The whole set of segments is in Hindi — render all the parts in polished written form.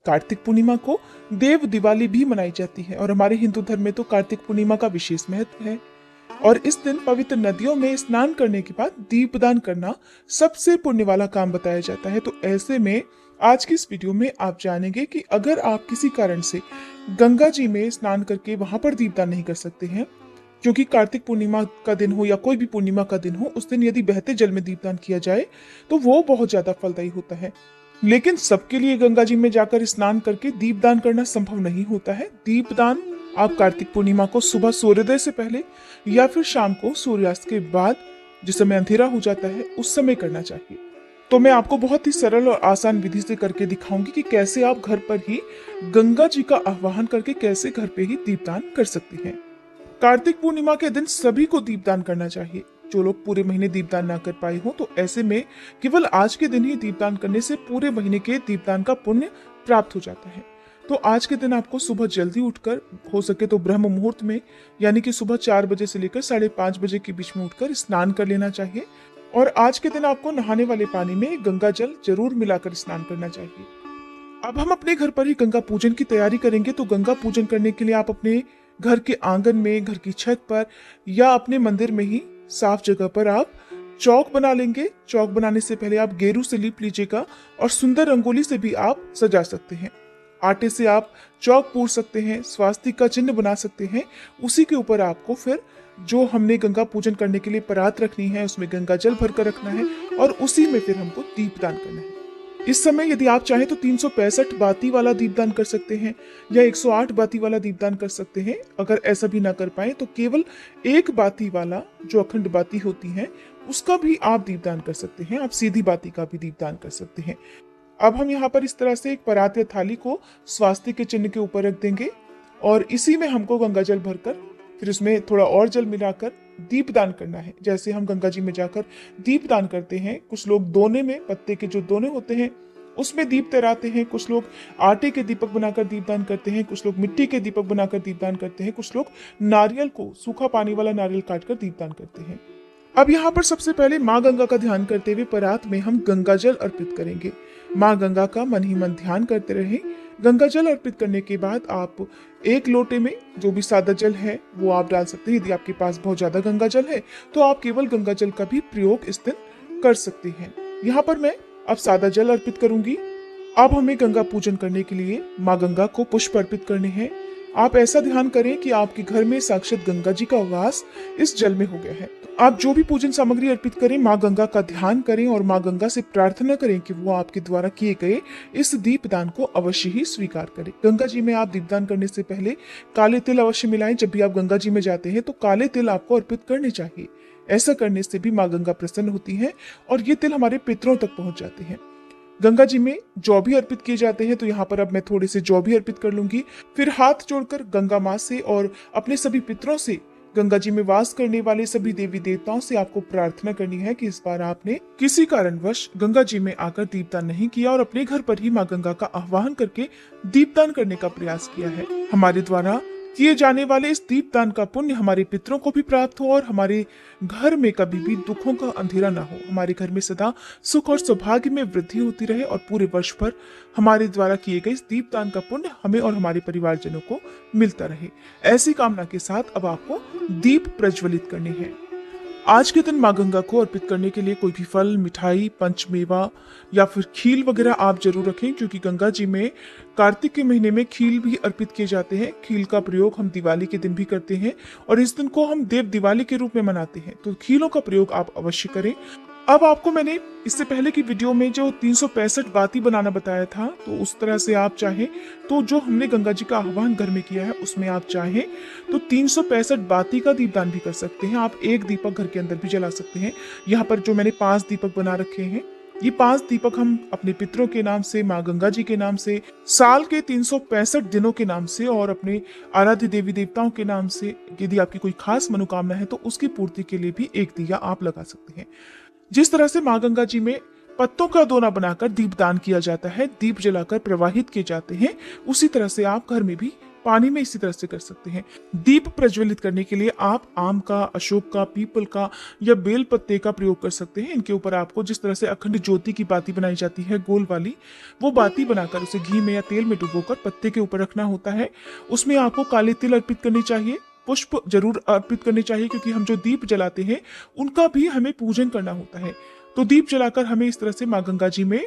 कार्तिक पूर्णिमा को देव दिवाली भी मनाई जाती है और हमारे हिंदू धर्म में तो कार्तिक पूर्णिमा का विशेष महत्व है। और इस दिन पवित्र नदियों में स्नान करने के बाद दीपदान करना सबसे पुण्य वाला काम बताया जाता है। तो ऐसे में आज की इस वीडियो में आप जानेंगे कि अगर आप किसी कारण से गंगा जी में स्नान करके वहां पर दीपदान नहीं कर सकते हैं, क्योंकि कार्तिक पूर्णिमा का दिन हो या कोई भी पूर्णिमा का दिन हो, उस दिन यदि बहते जल में दीपदान किया जाए तो वो बहुत ज्यादा फलदायी होता है। लेकिन सबके लिए गंगा जी में जाकर स्नान करके दीपदान करना संभव नहीं होता है। दीपदान आप कार्तिक पूर्णिमा को सुबह सूर्योदय से पहले या फिर शाम को सूर्यास्त के बाद, जिस समय अंधेरा हो जाता है, उस समय करना चाहिए। तो मैं आपको बहुत ही सरल और आसान विधि से करके दिखाऊंगी कि कैसे आप घर पर ही गंगा जी का आह्वान करके कैसे घर पे ही दीपदान कर सकते हैं। कार्तिक पूर्णिमा के दिन सभी को दीपदान करना चाहिए। जो लोग पूरे महीने दीपदान ना कर पाए हो, तो ऐसे में केवल आज के दिन ही दीपदान करने से पूरे महीने के दीपदान का पुण्य प्राप्त हो जाता है। तो आज के दिन आपको सुबह जल्दी उठकर, हो सके तो ब्रह्म मुहूर्त में, यानी कि सुबह 4 बजे से लेकर 5:30 बजे के बीच में उठकर स्नान कर लेना चाहिए। और आज के दिन आपको नहाने वाले पानी में गंगा जल जरूर मिलाकर स्नान करना चाहिए। अब हम अपने घर पर ही गंगा पूजन की तैयारी करेंगे। तो गंगा पूजन करने के लिए आप अपने घर के आंगन में, घर की छत पर या अपने मंदिर में ही साफ जगह पर आप चौक बना लेंगे। चौक बनाने से पहले आप गेरू से लीप लीजिएगा और सुंदर रंगोली से भी आप सजा सकते हैं। आटे से आप चौक पूर सकते हैं, स्वास्तिक का चिन्ह बना सकते हैं। उसी के ऊपर आपको फिर जो हमने गंगा पूजन करने के लिए परात रखनी है, उसमें गंगा जल भरकर रखना है और उसी में फिर हमको दीपदान करना है। इस समय यदि आप चाहें तो 365 बाती वाला दीपदान कर सकते हैं या 108 बाती वाला दीपदान कर सकते हैं। अगर ऐसा भी ना कर पाए तो केवल एक बाती वाला, जो अखंड बाती होती है, उसका भी आप दीपदान कर सकते हैं। आप सीधी बाती का भी दीपदान कर सकते हैं। अब हम यहाँ पर इस तरह से एक परात या थाली को स्वास्तिक के चिन्ह के ऊपर रख देंगे और इसी में हमको गंगा जल भरकर फिर उसमें थोड़ा और जल मिलाकर दीपदान करना है। जैसे हम गंगा जी में जाकर दीपदान करते हैं, कुछ लोग दोने में, पत्ते के जो दोने होते हैं उसमें दीप तैराते हैं, कुछ लोग आटे के दीपक बनाकर दीपदान करते हैं, कुछ लोग मिट्टी के दीपक बनाकर दीपदान करते हैं, कुछ लोग नारियल को, सूखा पानी वाला नारियल काटकर दीपदान करते हैं। अब यहाँ पर सबसे पहले माँ गंगा का ध्यान करते हुए परात में हम गंगा जल अर्पित करेंगे। माँ गंगा का मन ही मन ध्यान करते रहें। गंगा जल अर्पित करने के बाद आप एक लोटे में जो भी सादा जल है वो आप डाल सकते हैं। यदि आपके पास बहुत ज्यादा गंगा जल है तो आप केवल गंगा जल का भी प्रयोग इस दिन कर सकते हैं। यहाँ पर मैं अब सादा जल अर्पित करूंगी। अब हमें गंगा पूजन करने के लिए माँ गंगा को पुष्प अर्पित करने हैं। आप ऐसा ध्यान करें कि आपके घर में साक्षात गंगा जी का वास इस जल में हो गया है। तो आप जो भी पूजन सामग्री अर्पित करें, माँ गंगा का ध्यान करें और माँ गंगा से प्रार्थना करें कि वो आपके द्वारा किए गए इस दीपदान को अवश्य ही स्वीकार करें। गंगा जी में आप दीपदान करने से पहले काले तिल अवश्य मिलाएं। जब भी आप गंगा जी में जाते हैं तो काले तिल आपको अर्पित करने चाहिए। ऐसा करने से भी माँ गंगा प्रसन्न होती है और ये तिल हमारे पितरों तक पहुंच जाते हैं। गंगा जी में जौ भी अर्पित किए जाते हैं, तो यहाँ पर अब मैं थोड़े से जौ भी अर्पित कर लूंगी। फिर हाथ जोड़कर गंगा माँ से और अपने सभी पितरों से, गंगा जी में वास करने वाले सभी देवी देवताओं से आपको प्रार्थना करनी है कि इस बार आपने किसी कारणवश गंगा जी में आकर दीपदान नहीं किया और अपने घर पर ही माँ गंगा का आह्वान करके दीपदान करने का प्रयास किया है। हमारे द्वारा किए जाने वाले इस दीपदान का पुण्य हमारे पितरों को भी प्राप्त हो और हमारे घर में कभी भी दुखों का अंधेरा ना हो। हमारे घर में सदा सुख और सौभाग्य में वृद्धि होती रहे और पूरे वर्ष भर हमारे द्वारा किए गए इस दीपदान का पुण्य हमें और हमारे परिवारजनों को मिलता रहे। ऐसी कामना के साथ अब आपको दीप प्रज्वलित करने हैं। आज के दिन माँ गंगा को अर्पित करने के लिए कोई भी फल, मिठाई, पंचमेवा या फिर खील वगैरह आप जरूर रखें, क्योंकि गंगा जी में कार्तिक के महीने में खील भी अर्पित किए जाते हैं। खील का प्रयोग हम दिवाली के दिन भी करते हैं और इस दिन को हम देव दिवाली के रूप में मनाते हैं। तो खीलों का प्रयोग आप अवश्य करें। अब आपको मैंने इससे पहले की वीडियो में जो 365 बाती बनाना बताया था, तो उस तरह से आप चाहें तो जो हमने गंगा जी का आह्वान घर में किया है उसमें आप चाहें तो 365 बाती का दीपदान भी कर सकते हैं। आप एक दीपक घर के अंदर भी जला सकते हैं। यहाँ पर जो मैंने 5 दीपक बना रखे हैं, ये 5 दीपक हम अपने पितरों के नाम से, माँ गंगा जी के नाम से, साल के 365 दिनों के नाम से और अपने आराध्य देवी देवताओं के नाम से, यदि आपकी कोई खास मनोकामना है तो उसकी पूर्ति के लिए भी एक दिया आप लगा सकते हैं। जिस तरह से माँ गंगा जी में पत्तों का दोना बनाकर दीपदान किया जाता है, दीप जलाकर प्रवाहित किए जाते हैं, उसी तरह से आप घर में भी पानी में इसी तरह से कर सकते हैं। दीप प्रज्वलित करने के लिए आप आम का, अशोक का, पीपल का या बेल पत्ते का प्रयोग कर सकते हैं। इनके ऊपर आपको जिस तरह से अखंड ज्योति की बाती बनाई जाती है गोल वाली, वो बाती बनाकर उसे घी में या तेल में डुबोकर पत्ते के ऊपर रखना होता है। उसमें आपको काले तिल अर्पित करनी चाहिए, पुष्प जरूर अर्पित करने चाहिए, क्योंकि हम जो दीप जलाते हैं उनका भी हमें पूजन करना होता है। तो दीप जलाकर हमें इस तरह से माँ गंगा जी में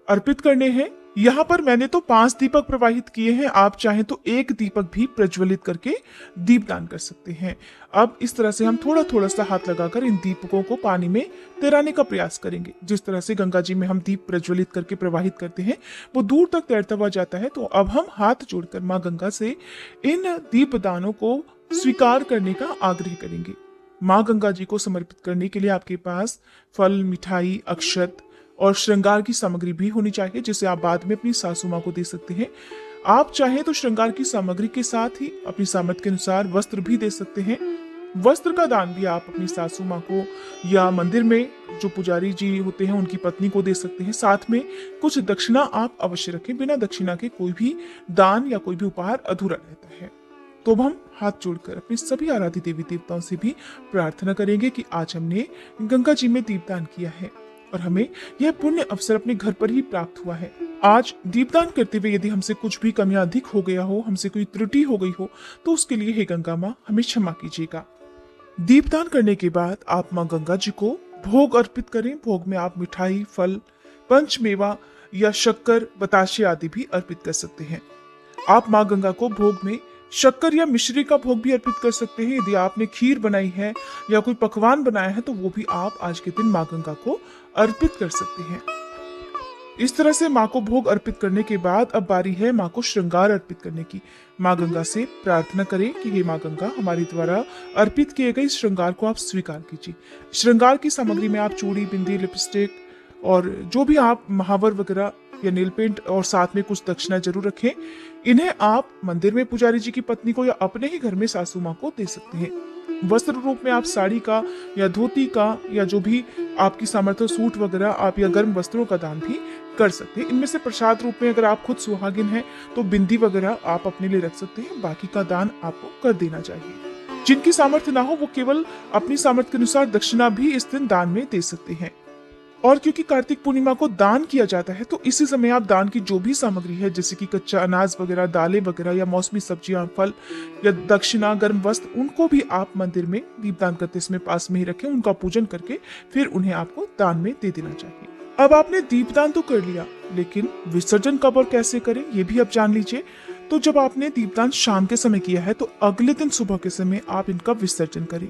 अर्पित करने हैं। यहाँ पर मैंने तो 5 दीपक प्रवाहित किए हैं, आप चाहें तो 1 दीपक भी प्रज्वलित करके दीपदान कर सकते हैं। अब इस तरह से हम थोड़ा थोड़ा सा हाथ लगाकर इन दीपकों को पानी में तैराने का प्रयास करेंगे। जिस तरह से गंगा जी में हम दीप प्रज्वलित करके प्रवाहित करते हैं वो दूर तक तैरता हुआ जाता है। तो अब हम हाथ जोड़कर माँ गंगा से इन दीपदानों को स्वीकार करने का आग्रह करेंगे। माँ गंगा जी को समर्पित करने के लिए आपके पास फल, मिठाई, अक्षत और श्रृंगार की सामग्री भी होनी चाहिए, जिसे आप बाद में अपनी सासू माँ को दे सकते हैं। आप चाहें तो श्रृंगार की सामग्री के साथ ही अपनी सामर्थ्य के अनुसार वस्त्र भी दे सकते हैं। वस्त्र का दान भी आप अपनी सासू माँ को या मंदिर में जो पुजारी जी होते हैं उनकी पत्नी को दे सकते हैं। साथ में कुछ दक्षिणा आप अवश्य रखें, बिना दक्षिणा के कोई भी दान या कोई भी उपहार अधूरा रहता है। तो अब हम हाथ जोड़कर अपने सभी आराध्य देवी देवताओं से भी प्रार्थना करेंगे कि आज हमने गंगा जी में दीपदान किया है और हमें यह पुण्य अवसर अपने घर पर ही प्राप्त हुआ है। आज दीपदान करते हुए यदि हमसे कुछ भी कमियां अधिक हो गया हो, हमसे कोई त्रुटि हो गई हो, तो उसके लिए हे गंगा माँ हमें क्षमा कीजिएगा। दीपदान करने के बाद आप माँ गंगा जी को भोग अर्पित करें। भोग में आप मिठाई, फल, पंचमेवा या शक्कर, बताशे आदि भी अर्पित कर सकते हैं। आप माँ गंगा को भोग में शक्कर या मिश्री का भोग भी अर्पित कर सकते हैं। यदि आपने खीर बनाई है या कोई पकवान बनाया है तो वो भी आप आज के दिन माँ गंगा को अर्पित कर सकते हैं। इस तरह से माँ को भोग अर्पित करने के बाद अब बारी है माँ को श्रृंगार अर्पित करने की। माँ गंगा से प्रार्थना करें कि हे माँ गंगा, हमारे द्वारा अर्पित किए गए श्रृंगार को आप स्वीकार कीजिए। श्रृंगार की सामग्री में आप चूड़ी, बिंदी, लिपस्टिक और जो भी आप महावर वगैरह या नील पेंट और साथ में कुछ दक्षिणा जरूर रखें। इन्हें आप मंदिर में पुजारी जी की पत्नी को या अपने ही घर में सासू माँ को दे सकते हैं। वस्त्र रूप में आप साड़ी का या धोती का या जो भी आपकी सामर्थ्य, सूट वगैरह आप या गर्म वस्त्रों का दान भी कर सकते हैं। इनमें से प्रसाद रूप में अगर आप खुद सुहागिन हैं तो बिंदी वगैरह आप अपने लिए रख सकते हैं, बाकी का दान आपको कर देना चाहिए। जिनकी सामर्थ्य ना हो वो केवल अपनी सामर्थ्य के अनुसार दक्षिणा भी इस दिन दान में दे सकते हैं। और क्योंकि कार्तिक पूर्णिमा को दान किया जाता है तो इसी समय आप दान की जो भी सामग्री है जैसे कि कच्चा अनाज वगैरह, दालें वगैरह या मौसमी सब्जियां, फल या दक्षिणा, गर्म वस्त्र, उनको भी आप मंदिर में दीपदान करते समय पास में ही रखें। उनका पूजन करके फिर उन्हें आपको दान में दे देना चाहिए। अब आपने दीपदान तो कर लिया, लेकिन विसर्जन कब और कैसे करें ये भी आप जान लीजिए। तो जब आपने दीपदान शाम के समय किया है तो अगले दिन सुबह के समय आप इनका विसर्जन करें।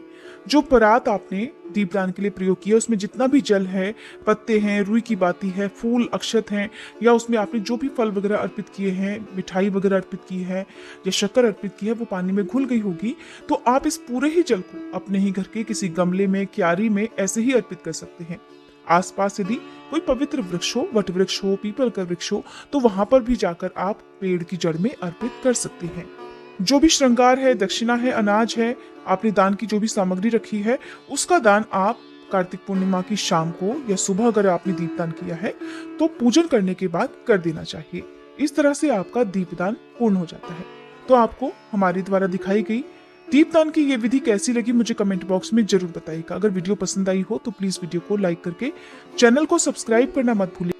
जो परात आपने दीपदान के लिए प्रयोग किया उसमें जितना भी जल है, पत्ते हैं, रुई की बाती है, फूल, अक्षत हैं, या उसमें आपने जो भी फल वगैरह अर्पित किए हैं, मिठाई वगैरह अर्पित की है या शक्कर अर्पित की है, वो पानी में घुल गई होगी। तो आप इस पूरे ही जल को अपने ही घर के किसी गमले में, क्यारी में ऐसे ही अर्पित कर सकते हैं। आसपास यदि कोई पवित्र वृक्ष हो, वट वृक्ष हो, पीपल का वृक्ष हो, तो वहां पर भी जाकर आप पेड़ की जड़ में अर्पित कर सकते हैं। जो भी श्रृंगार है, दक्षिणा है, अनाज है, आपने दान की जो भी सामग्री रखी है, उसका दान आप कार्तिक पूर्णिमा की शाम को या सुबह अगर आपने दीपदान किया है तो पूजन करने के बाद कर देना चाहिए। इस तरह से आपका दीपदान पूर्ण हो जाता है। तो आपको हमारे द्वारा दिखाई गई दीपदान की ये विधि कैसी लगी मुझे कमेंट बॉक्स में जरूर बताइएगा। अगर वीडियो पसंद आई हो तो प्लीज वीडियो को लाइक करके चैनल को सब्सक्राइब करना मत भूलिए।